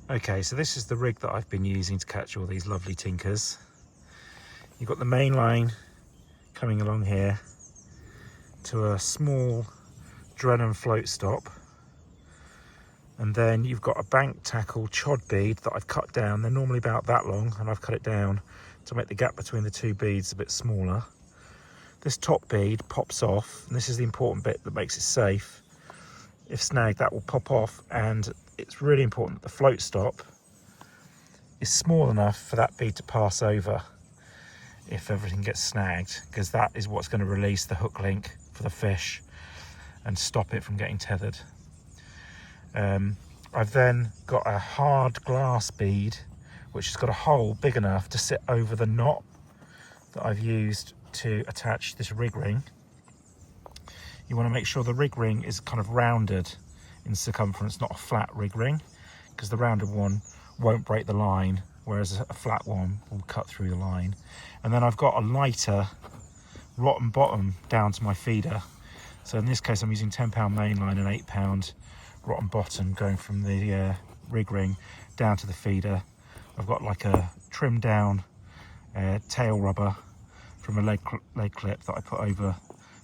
Okay, so this is the rig that I've been using to catch all these lovely tinkers. You've got the main line coming along here to a small Drennan float stop, and then you've got a bank tackle chod bead that I've cut down. They're normally about that long, and I've cut it down to make the gap between the two beads a bit smaller. This top bead pops off, and this is the important bit that makes it safe. If snagged, that will pop off, and it's really important that the float stop is small enough for that bead to pass over if everything gets snagged, because that is what's going to release the hook link for the fish and stop it from getting tethered. I've then got a hard glass bead which has got a hole big enough to sit over the knot that I've used to attach this rig ring. You want to make sure the rig ring is kind of rounded in circumference, not a flat rig ring, because the rounded one won't break the line, whereas a flat one will cut through the line. And then I've got a lighter rotten bottom down to my feeder. So in this case I'm using 10-pound main line and 8-pound rotten bottom going from the rig ring down to the feeder. I've got like a trimmed down tail rubber from a leg clip that I put over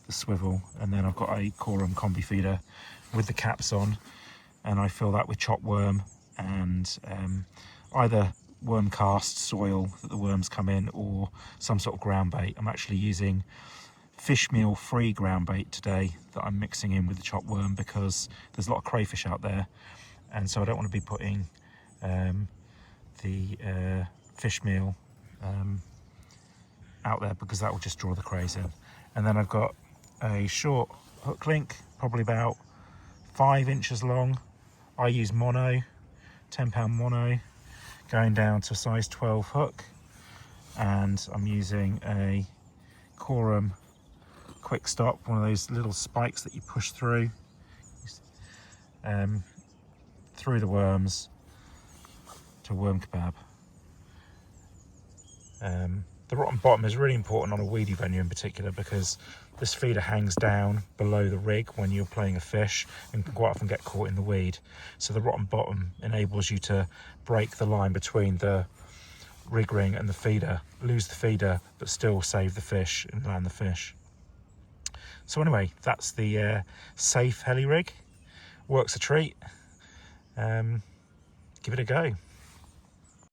the swivel, and then I've got a Corum combi feeder with the caps on, and I fill that with chopped worm and either worm cast soil that the worms come in, or some sort of ground bait. I'm actually using fish meal free ground bait today that I'm mixing in with the chopped worm, because there's a lot of crayfish out there, and so I don't want to be putting the fish meal out there, because that will just draw the crays in. And then I've got a short hook link, probably about 5 inches long. I use mono, 10-pound mono, going down to a size 12 hook, and I'm using a Corum quick stop, one of those little spikes that you push through the worms to worm kebab. The rotten bottom is really important on a weedy venue in particular, because this feeder hangs down below the rig when you're playing a fish and can quite often get caught in the weed. So the rotten bottom enables you to break the line between the rig ring and the feeder, lose the feeder but still save the fish and land the fish. So anyway, that's the safe Heli-Rig. Works a treat. Give it a go.